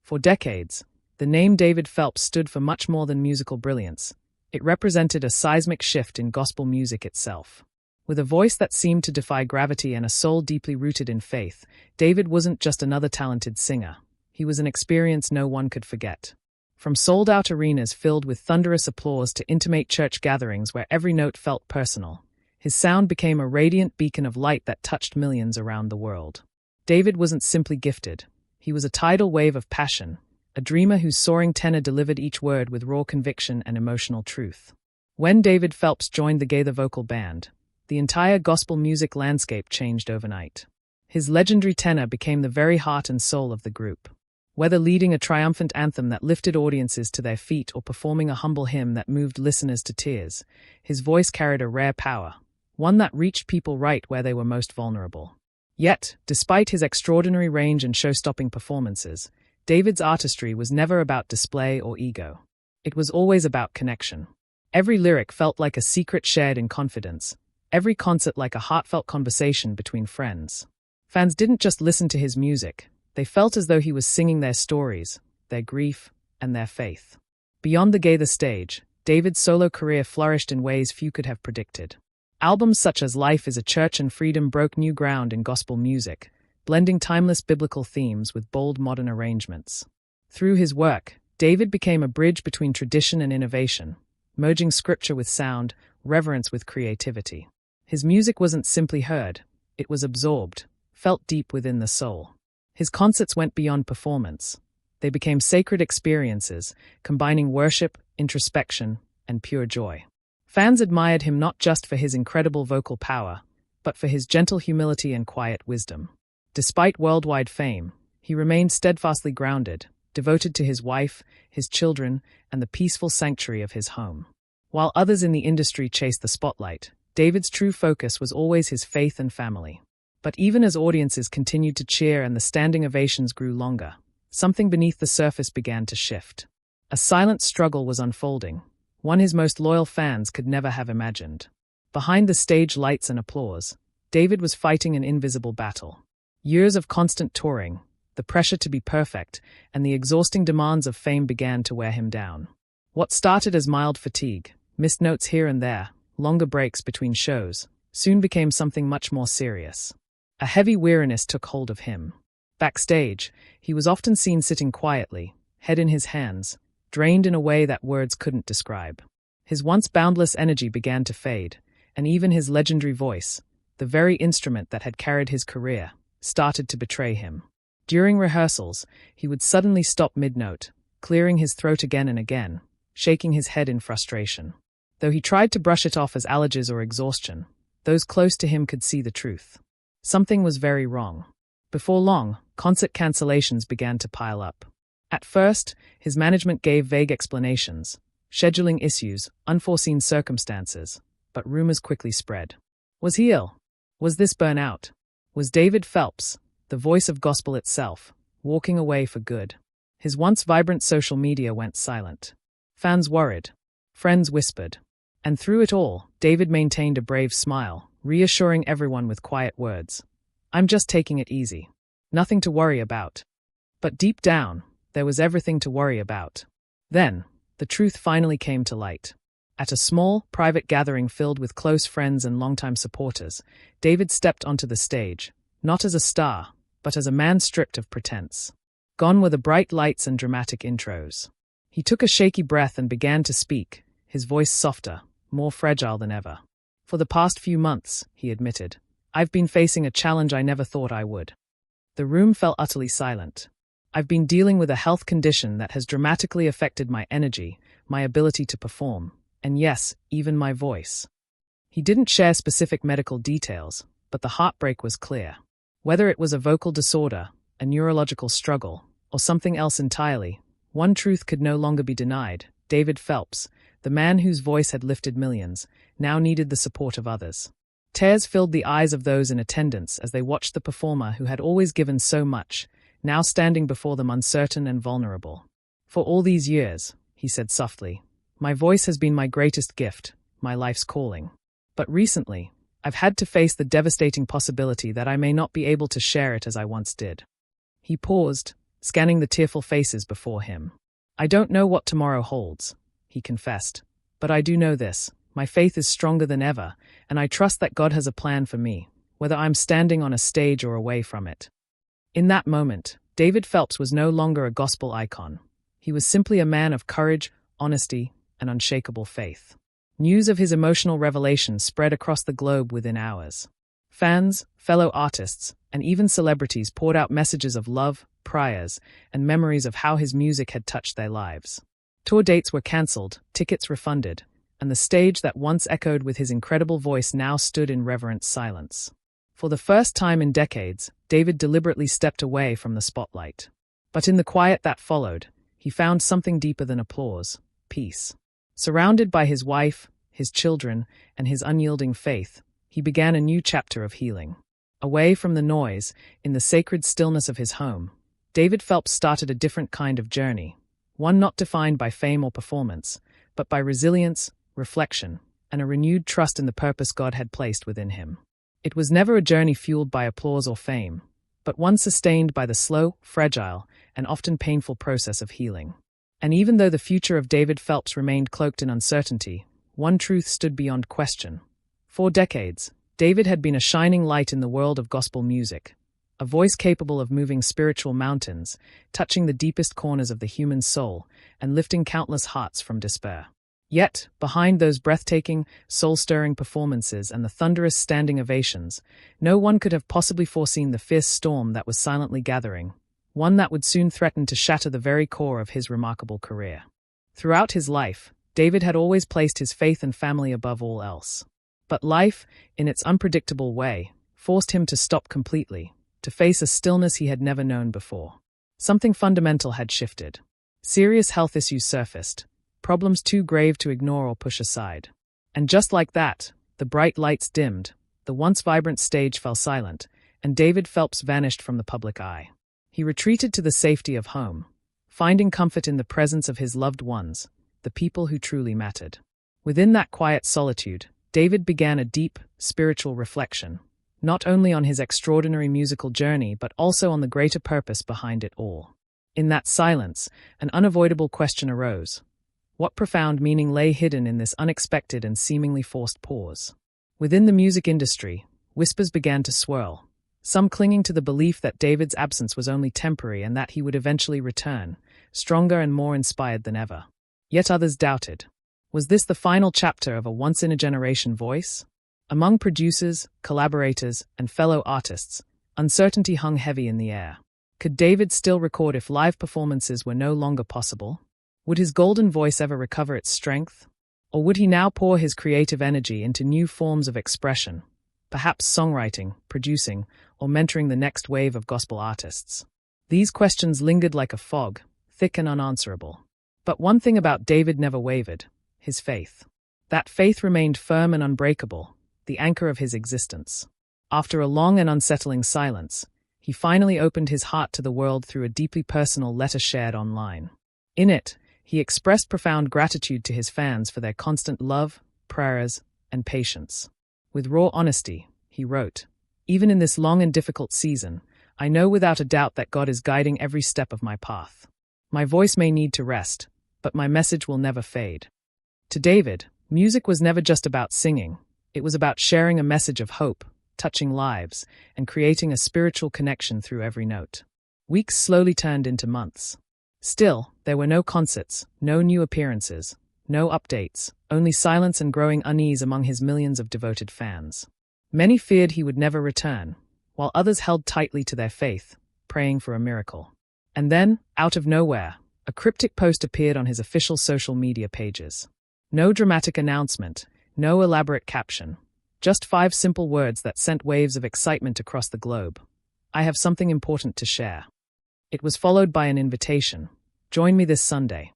For decades, the name David Phelps stood for much more than musical brilliance. It represented a seismic shift in gospel music itself. With a voice that seemed to defy gravity and a soul deeply rooted in faith, David wasn't just another talented singer. He was an experience no one could forget. From sold-out arenas filled with thunderous applause to intimate church gatherings where every note felt personal, his sound became a radiant beacon of light that touched millions around the world. David wasn't simply gifted. He was a tidal wave of passion, a dreamer whose soaring tenor delivered each word with raw conviction and emotional truth. When David Phelps joined the Gaither vocal band, the entire gospel music landscape changed overnight. His legendary tenor became the very heart and soul of the group. Whether leading a triumphant anthem that lifted audiences to their feet or performing a humble hymn that moved listeners to tears, his voice carried a rare power, one that reached people right where they were most vulnerable. Yet, despite his extraordinary range and show-stopping performances, David's artistry was never about display or ego. It was always about connection. Every lyric felt like a secret shared in confidence, every concert like a heartfelt conversation between friends. Fans didn't just listen to his music, they felt as though he was singing their stories, their grief, and their faith. Beyond the Gaither stage, David's solo career flourished in ways few could have predicted. Albums such as Life is a Church and Freedom broke new ground in gospel music, blending timeless biblical themes with bold modern arrangements. Through his work, David became a bridge between tradition and innovation, merging scripture with sound, reverence with creativity. His music wasn't simply heard, it was absorbed, felt deep within the soul. His concerts went beyond performance. They became sacred experiences, combining worship, introspection, and pure joy. Fans admired him not just for his incredible vocal power, but for his gentle humility and quiet wisdom. Despite worldwide fame, he remained steadfastly grounded, devoted to his wife, his children, and the peaceful sanctuary of his home. While others in the industry chased the spotlight, David's true focus was always his faith and family. But even as audiences continued to cheer and the standing ovations grew longer, something beneath the surface began to shift. A silent struggle was unfolding, one his most loyal fans could never have imagined. Behind the stage lights and applause, David was fighting an invisible battle. Years of constant touring, the pressure to be perfect, and the exhausting demands of fame began to wear him down. What started as mild fatigue, missed notes here and there, longer breaks between shows, soon became something much more serious. A heavy weariness took hold of him. Backstage, he was often seen sitting quietly, head in his hands, drained in a way that words couldn't describe. His once boundless energy began to fade, and even his legendary voice, the very instrument that had carried his career, started to betray him. During rehearsals, he would suddenly stop mid-note, clearing his throat again and again, shaking his head in frustration. Though he tried to brush it off as allergies or exhaustion, those close to him could see the truth. Something was very wrong. Before long, concert cancellations began to pile up. At first, his management gave vague explanations, scheduling issues, unforeseen circumstances, but rumors quickly spread. Was he ill? Was this burnout? Was David Phelps, the voice of gospel itself, walking away for good? His once vibrant social media went silent. Fans worried. Friends whispered. And through it all, David maintained a brave smile, reassuring everyone with quiet words. "I'm just taking it easy. Nothing to worry about." But deep down, there was everything to worry about. Then, the truth finally came to light. At a small, private gathering filled with close friends and longtime supporters, David stepped onto the stage, not as a star, but as a man stripped of pretense. Gone were the bright lights and dramatic intros. He took a shaky breath and began to speak, his voice softer, more fragile than ever. "For the past few months," he admitted, "I've been facing a challenge I never thought I would." The room fell utterly silent. "I've been dealing with a health condition that has dramatically affected my energy, my ability to perform, and yes, even my voice." He didn't share specific medical details, but the heartbreak was clear. Whether it was a vocal disorder, a neurological struggle, or something else entirely, one truth could no longer be denied. David Phelps, the man whose voice had lifted millions, now needed the support of others. Tears filled the eyes of those in attendance as they watched the performer who had always given so much, now standing before them uncertain and vulnerable. "For all these years," he said softly, "my voice has been my greatest gift, my life's calling. But recently, I've had to face the devastating possibility that I may not be able to share it as I once did." He paused, scanning the tearful faces before him. "I don't know what tomorrow holds," he confessed, "but I do know this. My faith is stronger than ever, and I trust that God has a plan for me, whether I'm standing on a stage or away from it." In that moment, David Phelps was no longer a gospel icon. He was simply a man of courage, honesty, and unshakable faith. News of his emotional revelation spread across the globe within hours. Fans, fellow artists, and even celebrities poured out messages of love, prayers, and memories of how his music had touched their lives. Tour dates were cancelled, tickets refunded, and the stage that once echoed with his incredible voice now stood in reverent silence. For the first time in decades, David deliberately stepped away from the spotlight. But in the quiet that followed, he found something deeper than applause: peace. Surrounded by his wife, his children, and his unyielding faith, he began a new chapter of healing. Away from the noise, in the sacred stillness of his home, David Phelps started a different kind of journey, one not defined by fame or performance, but by resilience, reflection, and a renewed trust in the purpose God had placed within him. It was never a journey fueled by applause or fame, but one sustained by the slow, fragile, and often painful process of healing. And even though the future of David Phelps remained cloaked in uncertainty, one truth stood beyond question. For decades, David had been a shining light in the world of gospel music, a voice capable of moving spiritual mountains, touching the deepest corners of the human soul, and lifting countless hearts from despair. Yet, behind those breathtaking, soul-stirring performances and the thunderous standing ovations, no one could have possibly foreseen the fierce storm that was silently gathering, one that would soon threaten to shatter the very core of his remarkable career. Throughout his life, David had always placed his faith and family above all else. But life, in its unpredictable way, forced him to stop completely, to face a stillness he had never known before. Something fundamental had shifted. Serious health issues surfaced, problems too grave to ignore or push aside. And just like that, the bright lights dimmed, the once vibrant stage fell silent, and David Phelps vanished from the public eye. He retreated to the safety of home, finding comfort in the presence of his loved ones, the people who truly mattered. Within that quiet solitude, David began a deep, spiritual reflection, not only on his extraordinary musical journey but also on the greater purpose behind it all. In that silence, an unavoidable question arose. What profound meaning lay hidden in this unexpected and seemingly forced pause? Within the music industry, whispers began to swirl, some clinging to the belief that David's absence was only temporary and that he would eventually return, stronger and more inspired than ever. Yet others doubted. Was this the final chapter of a once-in-a-generation voice? Among producers, collaborators, and fellow artists, uncertainty hung heavy in the air. Could David still record if live performances were no longer possible? Would his golden voice ever recover its strength? Or would he now pour his creative energy into new forms of expression, perhaps songwriting, producing, or mentoring the next wave of gospel artists? These questions lingered like a fog, thick and unanswerable. But one thing about David never wavered: his faith. That faith remained firm and unbreakable, the anchor of his existence. After a long and unsettling silence, he finally opened his heart to the world through a deeply personal letter shared online. In it, he expressed profound gratitude to his fans for their constant love, prayers, and patience. With raw honesty, he wrote, "Even in this long and difficult season, I know without a doubt that God is guiding every step of my path. My voice may need to rest, but my message will never fade." To David, music was never just about singing. It was about sharing a message of hope, touching lives, and creating a spiritual connection through every note. Weeks slowly turned into months. Still, there were no concerts, no new appearances, no updates, only silence and growing unease among his millions of devoted fans. Many feared he would never return, while others held tightly to their faith, praying for a miracle. And then, out of nowhere, a cryptic post appeared on his official social media pages. No dramatic announcement, no elaborate caption, just 5 simple words that sent waves of excitement across the globe. "I have something important to share." It was followed by an invitation. "Join me this Sunday."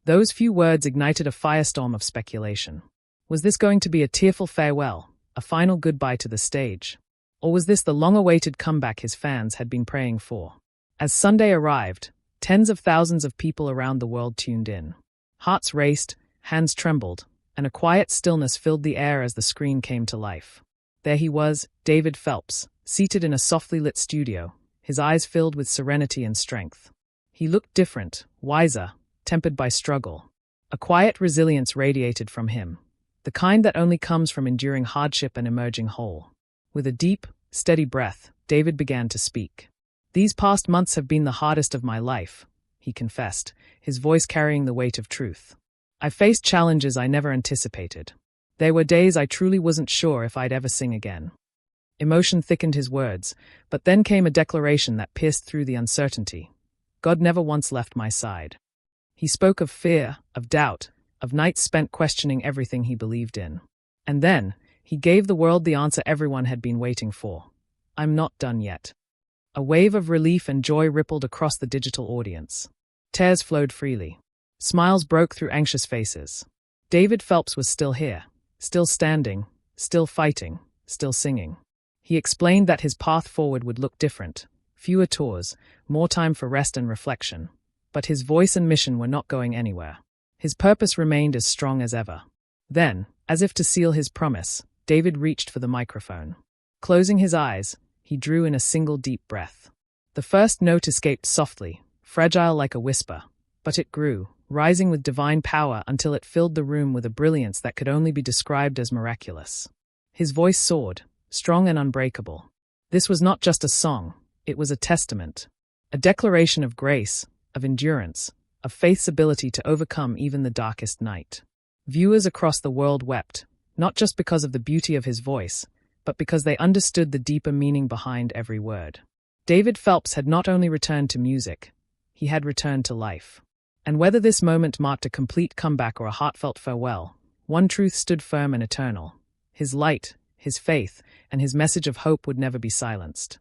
Those few words ignited a firestorm of speculation. Was this going to be a tearful farewell, a final goodbye to the stage? Or was this the long-awaited comeback his fans had been praying for? As Sunday arrived, tens of thousands of people around the world tuned in. Hearts raced, hands trembled, and a quiet stillness filled the air as the screen came to life. There he was, David Phelps, seated in a softly lit studio, his eyes filled with serenity and strength. He looked different, wiser, tempered by struggle. A quiet resilience radiated from him, the kind that only comes from enduring hardship and emerging whole. With a deep, steady breath, David began to speak. "These past months have been the hardest of my life," he confessed, his voice carrying the weight of truth. "I faced challenges I never anticipated. There were days I truly wasn't sure if I'd ever sing again." Emotion thickened his words, but then came a declaration that pierced through the uncertainty. "God never once left my side." He spoke of fear, of doubt, of nights spent questioning everything he believed in. And then, he gave the world the answer everyone had been waiting for. "I'm not done yet." A wave of relief and joy rippled across the digital audience. Tears flowed freely. Smiles broke through anxious faces. David Phelps was still here, still standing, still fighting, still singing. He explained that his path forward would look different, fewer tours, more time for rest and reflection. But his voice and mission were not going anywhere. His purpose remained as strong as ever. Then, as if to seal his promise, David reached for the microphone. Closing his eyes, he drew in a single deep breath. The first note escaped softly, fragile like a whisper, but it grew, rising with divine power until it filled the room with a brilliance that could only be described as miraculous. His voice soared, strong and unbreakable. This was not just a song, it was a testament, a declaration of grace, of endurance, of faith's ability to overcome even the darkest night. Viewers across the world wept, not just because of the beauty of his voice, but because they understood the deeper meaning behind every word. David Phelps had not only returned to music, he had returned to life. And whether this moment marked a complete comeback or a heartfelt farewell, one truth stood firm and eternal. His light, his faith, and his message of hope would never be silenced.